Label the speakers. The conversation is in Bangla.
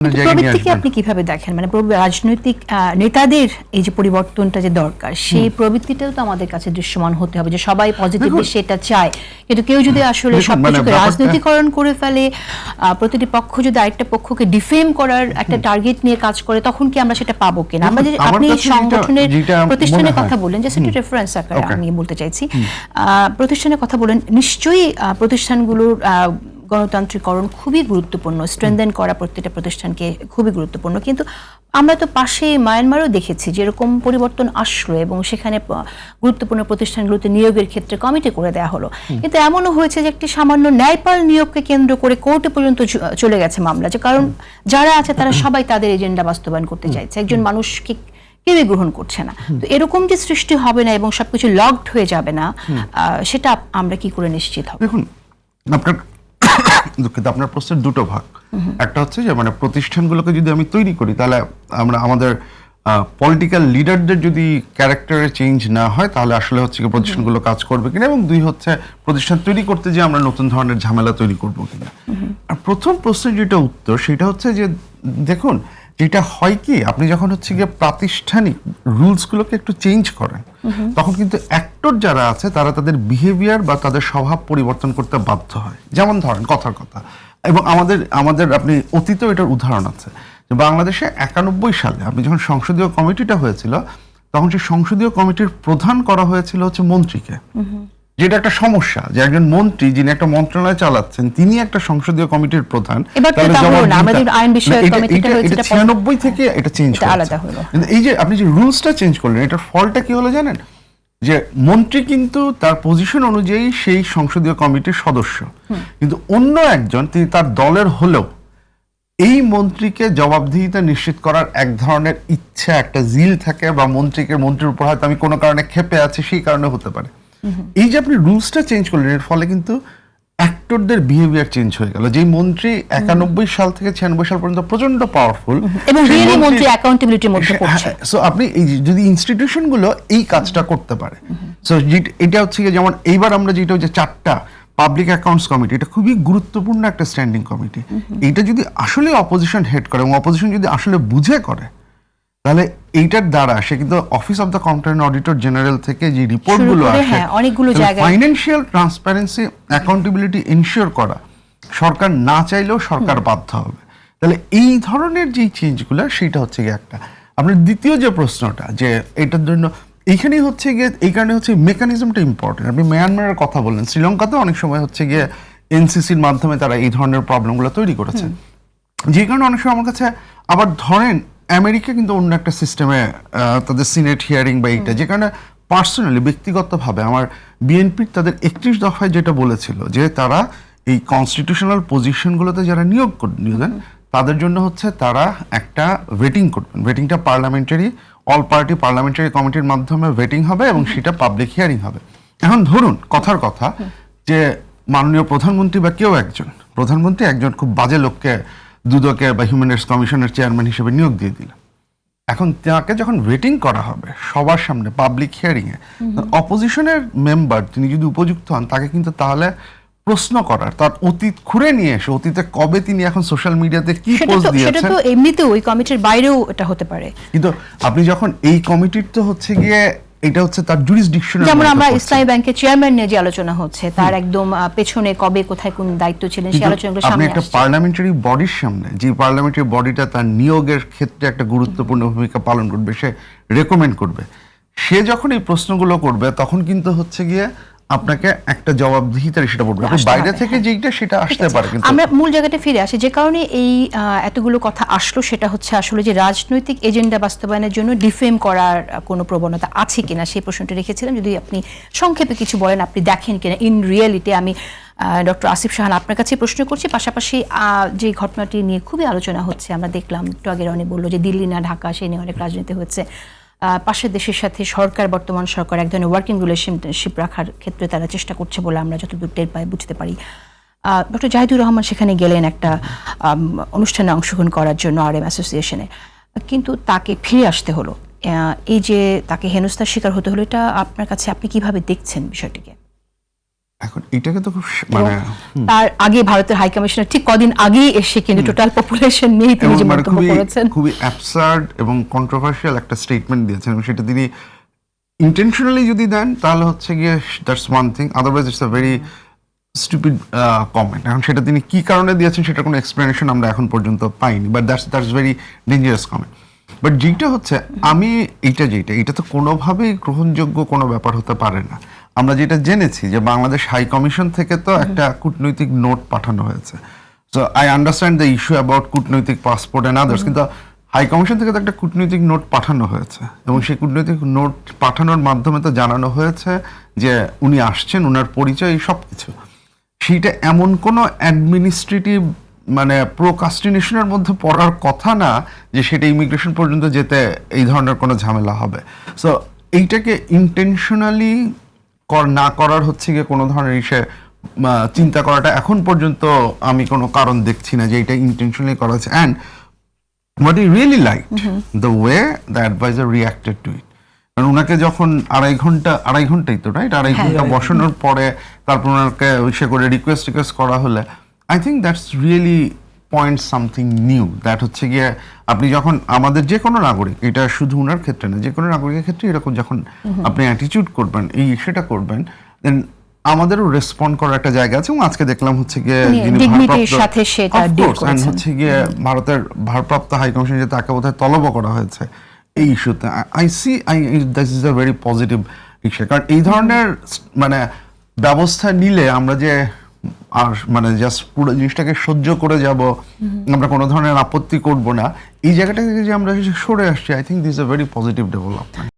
Speaker 1: প্রবৃত্তিকে আপনি কিভাবে দেখেন, মানে রাজনৈতিক নেতাদের এই যে পরিবর্তনটা যে দরকার, সেই প্রবৃত্তিটাও তো আমাদের কাছে দৃশ্যমান হতে হবে, যে সবাই পজিটিভলি সেটা চায়, কিন্তু কেউ যদি আসলে সবকিছুকে রাজনৈতিকরণ করে ফেলে, প্রতিটি পক্ষ যদি আরেকটা পক্ষকে ডিফেম করার একটা টার্গেট নিয়ে কাজ করে, তখন কি আমরা সেটা পাবো কিনা? আমরা যে আপনি সংগঠনের প্রতিষ্ঠানের কথা বললেন, জাস্ট একটা রেফারেন্স আকারে আমি বলতে চাইছি, প্রতিষ্ঠানের কথা বলেন, নিশ্চয়ই প্রতিষ্ঠানগুলোর গণতান্ত্রিকরণ খুবই গুরুত্বপূর্ণ, স্ট্রেনথেন করা প্রত্যেকটা প্রতিষ্ঠানকে খুবই গুরুত্বপূর্ণ, কিন্তু আমরা তো পাশে মায়ানমারও দেখেছি যেরকম পরিবর্তন আসলো এবং সেখানে গুরুত্বপূর্ণ প্রতিষ্ঠানগুলোতে নিয়োগের ক্ষেত্রে কমিটি করে দেওয়া হলো, কিন্তু এমনও হয়েছে যে একটি সামান্য ন্যায়পাল নিয়োগকে কেন্দ্র করে কোর্টে পর্যন্ত চলে গেছে মামলা, যে কারণ যারা আছে তারা সবাই তাদের এজেন্ডা বাস্তবায়ন করতে চাইছে, একজন মানুষকে কেউই গ্রহণ করছে না। তো এরকম যে সৃষ্টি হবে না এবং সবকিছু লকড হয়ে যাবে না, সেটা আমরা কি করে নিশ্চিত হব?
Speaker 2: দেখুন, দুঃখিত, আপনার প্রশ্নের দুটো ভাগ। একটা হচ্ছে যে মানে প্রতিষ্ঠানগুলোকে যদি আমি তৈরি করি, তাহলে আমরা আমাদের পলিটিক্যাল লিডারদের যদি ক্যারেক্টারে চেঞ্জ না হয়, তাহলে আসলে হচ্ছে কি প্রতিষ্ঠানগুলো কাজ করবে কিনা, এবং দুই হচ্ছে প্রতিষ্ঠান তৈরি করতে যে আমরা নতুন ধরনের ঝামেলা তৈরি করবো কিনা। আর প্রথম প্রশ্নের যেটা উত্তর, সেটা হচ্ছে যে দেখুন, যেটা হয় কি, আপনি যখন হচ্ছে গিয়ে প্রাতিষ্ঠানিক রুলসগুলোকে একটু চেঞ্জ করেন, তখন কিন্তু অ্যাক্টর যারা আছে তারা তাদের বিহেভিয়ার বা তাদের স্বভাব পরিবর্তন করতে বাধ্য হয়। যেমন ধরেন, কথার কথা, এবং আমাদের আপনি অতীতেও এটার উদাহরণ আছে, যে বাংলাদেশে 91 সালে আপনি যখন সংসদীয় কমিটিটা হয়েছিল, তখন সেই সংসদীয় কমিটির প্রধান করা হয়েছিল হচ্ছে মন্ত্রীকে, যেটা একটা সমস্যা, যে একজন মন্ত্রী যিনি একটা মন্ত্রণালয় চালাচ্ছেন, তিনি একটা সংসদীয় কমিটির প্রধান। 96 থেকে এটা চেঞ্জ হয়েছে, কিন্তু এই যে আপনি যে রুলসটা চেঞ্জ করলেন, এটার ফলটা কি হলো জানেন? যে মন্ত্রী কিন্তু তার পজিশন অনুযায়ী সেই সংসদীয় কমিটির সদস্য, কিন্তু অন্য একজন, তিনি তার দলের হলেও এই মন্ত্রীকে জবাবদিহিতা নিশ্চিত করার এক ধরনের ইচ্ছা, একটা জিল থাকে, বা মন্ত্রীর উপর হয়তো আমি কোনো কারণে ক্ষেপে আছি, সেই কারণে হতে পারে। এই যে আপনি রুলসটা চেঞ্জ করলেন, এর ফলে কিন্তু অ্যাক্টরদের বিহেভিয়ার চেঞ্জ হয়ে গেল। যে মন্ত্রী 91 সাল থেকে 96 সাল পর্যন্ত প্রচন্ড পাওয়ারফুল,
Speaker 1: এবং রিয়েলি মন্ত্রী অ্যাকাউন্টেবিলিটির মধ্যে পড়ছে।
Speaker 2: সো আপনি এই যদি ইনস্টিটিউশনগুলো এই কাজটা করতে পারে, সো এটা হচ্ছে যেমন এইবার আমরা যেটা যে 4টা পাবলিক অ্যাকাউন্টস কমিটি, এটা খুবই গুরুত্বপূর্ণ একটা স্ট্যান্ডিং কমিটি। এইটা যদি আসলে অপোজিশন হেড করে এবং অপোজিশন যদি আসলে বুঝে করে, তাহলে এইটার দ্বারা সে কিন্তু office of the competent auditor general থেকে যে রিপোর্টগুলো আসে,
Speaker 1: অনেকগুলো জায়গায়
Speaker 2: ফাইন্যান্সিয়াল ট্রান্সপারেন্সি, অ্যাকাউন্টেবিলিটি এনশিওর করা, সরকার না চাইলেও সরকার বাধ্য হবে। তাহলে এই ধরনের যে চেঞ্জগুলো, সেটা হচ্ছে গিয়ে একটা। আপনার দ্বিতীয় যে প্রশ্নটা, যে এটার জন্য এইখানেই হচ্ছে গিয়ে, এই কারণে হচ্ছে মেকানিজমটা ইম্পর্টেন্ট। আপনি মায়ানমারের কথা বললেন, শ্রীলঙ্কাতেও অনেক সময় হচ্ছে গিয়ে এনসিসির মাধ্যমে তারা এই ধরনের প্রবলেমগুলো তৈরি করেছে, যে কারণে অনেক সময় আমার কাছে, আবার ধরেন আমেরিকা কিন্তু অন্য একটা সিস্টেমে তাদের সিনেট হিয়ারিং বা এইটা, যে কারণে পার্সোনালি ব্যক্তিগতভাবে আমার বিএনপির তাদের 31 দফায় যেটা বলেছিল, যে তারা এই কনস্টিটিউশনাল পজিশনগুলোতে যারা নিয়োগ দেন, তাদের জন্য হচ্ছে তারা একটা ভেটিং করবেন। ভেটিংটা পার্লামেন্টারি, অল পার্টি পার্লামেন্টারি কমিটির মাধ্যমে ভেটিং হবে এবং সেটা পাবলিক হিয়ারিং হবে। এখন ধরুন, কথার কথা, যে মাননীয় প্রধানমন্ত্রী বা কেউ একজন প্রধানমন্ত্রী একজন খুব বাজে লোককে, দুদকে বা হিউম্যান রাইটস কমিশনের চেয়ারম্যান হিসেবে নিয়োগ দিয়ে দিল। এখন তাকে যখন ভেটিং করা হবে সবার সামনে পাবলিক হিয়ারিং এ, অপোজিশনের মেম্বার তিনি যদি উপযুক্ত হন, তাকে কিন্তু তাহলে প্রশ্ন করার, তার অতীত খুঁড়ে নিয়ে এসে, অতীতে কবে তিনি এখন সোশ্যাল মিডিয়াতে কি পোস্ট দিয়েছেন,
Speaker 1: সেটা তো এমনিতেও ওই কমিটির বাইরেও এটা হতে পারে।
Speaker 2: কিন্তু আপনি যখন এই কমিটির, তো হচ্ছে গিয়ে এটা হচ্ছে তার জুরিসডিকশন,
Speaker 1: যেমন আমরা ইসলামী ব্যাংকের চেয়ারম্যান নিয়ে যে আলোচনা হচ্ছে, তার একদম পেছনে কবে কোথায় কোন দায়িত্ব ছিলেন, সেই আলোচনাগুলো সামনে আসছে।
Speaker 2: আপনি একটা পার্লামেন্টারি বডির সামনে, যে পার্লামেন্টারি বডিটা তার নিয়োগের ক্ষেত্রে একটা গুরুত্বপূর্ণ ভূমিকা পালন করবে, সে রেকমেন্ড করবে, সে যখন এই প্রশ্নগুলো করবে, তখন কিন্তু হচ্ছে গিয়ে আপনাকে একটা জবাবদিহিতা সেটা বলবে। বাইরে থেকে যেটা সেটা আসতে পারে, কিন্তু
Speaker 1: আমরা মূল জায়গাটা ফিরে আসি, যে কারণে এই এতগুলো কথা আসলো, সেটা হচ্ছে আসলে যে রাজনৈতিক এজেন্ডা বাস্তবায়নের জন্য ডিফেম করার কোনো প্রবণতা আছে কিনা, সেই প্রশ্নটি রেখেছিলাম। যদি আপনি সংক্ষেপে কিছু বলেন, আপনি দেখেন কিনা ইন রিয়েলিটি। আমি ডক্টর আসিফ শাহান আপনার কাছে প্রশ্ন করছি, পাশাপাশি যে ঘটনাটি নিয়ে খুবই আলোচনা হচ্ছে, আমরা দেখলাম একটু আগে অনেক বললো যে দিল্লি না ঢাকা, সেই নিয়ে অনেক রাজনীতি হচ্ছে। পাশের দেশের সাথে সরকার, বর্তমান সরকার এক ধরনের ওয়ার্কিং রিলেশনশিপ রাখার ক্ষেত্রে তারা চেষ্টা করছে বলে আমরা যতদূর টের পাই, বুঝতে পারি। ডক্টর জাহিদুর রহমান সেখানে গেলেন একটা অনুষ্ঠানে অংশগ্রহণ করার জন্য, RM অ্যাসোসিয়েশনে, কিন্তু তাকে ফিরে আসতে হলো। এই যে তাকে হেনস্থার শিকার হতে হলো, এটা আপনার কাছে, আপনি কিভাবে দেখছেন বিষয়টিকে?
Speaker 2: এখন এটাকে তো খুব মানে
Speaker 1: তার আগে ভারতের হাই কমিশনার ঠিক কদিন আগেই এসে কিন্তু টোটাল পপুলেশন নিয়ে তিনি যে
Speaker 2: মানে
Speaker 1: মন্তব্য করেছেন
Speaker 2: খুবই অ্যাবসার্ড এবং কন্ট্রোভার্সিয়াল একটা স্টেটমেন্ট দিয়েছেন এবং সেটা তিনি ইন্টেনশনালি যদি দেন তাহলে হচ্ছে গিয়ে that's one thing, otherwise it's a very stupid comment. এখন সেটা তিনি কি কারণে দিয়েছেন সেটা কোনো এক্সপ্লেনেশন আমরা এখন পর্যন্ত পাইনি, but that's very dangerous comment. But যেটা হচ্ছে আমি এইটা তো কোনোভাবেই গ্রহণযোগ্য কোনো ব্যাপার হতে পারে না। আমরা যেটা জেনেছি যে বাংলাদেশ হাই কমিশন থেকে তো একটা কূটনৈতিক নোট পাঠানো হয়েছে। So I understand the issue about কূটনৈতিক পাসপোর্ট অ্যান্ড আদার্স, কিন্তু হাই কমিশন থেকে তো একটা কূটনৈতিক নোট পাঠানো হয়েছে এবং সেই কূটনৈতিক নোট পাঠানোর মাধ্যমে তো জানানো হয়েছে যে উনি আসছেন, ওনার পরিচয় সব কিছু। সেইটা এমন কোনো অ্যাডমিনিস্ট্রেটিভ মানে প্রোকাস্টিনেশনের মধ্যে পড়ার কথা না যে সেটা ইমিগ্রেশন পর্যন্ত যেতে এই ধরনের কোনো ঝামেলা হবে। সো এইটাকে ইন্টেনশনালি না করার হচ্ছে গিয়ে কোনো ধরনের চিন্তা করাটা এখন পর্যন্ত আমি কোনো কারণ দেখছি না যে এটা ইন্টেনশনালি করা হচ্ছে। And what he really liked the way the advisor reacted to it. কারণ ওনাকে যখন আড়াই ঘন্টাই তো রাইট, আড়াই ঘন্টা বসানোর পরে তারপর ওনাকে সে করে রিকোয়েস্ট করা হলে I think that's really point something new. That হচ্ছে গিয়ে আপনি যখন আমাদের যে কোনো নাগরিক, এটা শুধু ওনার ক্ষেত্রে না, যে কোনো নাগরিকের ক্ষেত্রে এরকম যখন আপনি অ্যাটিটিউড করবেন, সেটা করবেন, দেন আমাদেরও রেসপন্ড করার একটা জায়গা আছে। এবং আজকে দেখলাম হচ্ছে গিয়ে হচ্ছে গিয়ে ভারতের ভারপ্রাপ্ত হাই কমিশন যে তাকে বোধহয় তলব করা হয়েছে এই ইস্যুতে। This is a very positive issue, কারণ এই ধরনের মানে ব্যবস্থা নিলে আমরা যে আর মানে জাস্ট পুরো জিনিসটাকে সহ্য করে যাব, আমরা কোনো ধরনের আপত্তি করব না, এই জায়গাটা থেকে যে আমরা সরে আসছি, I think this is a very positive development.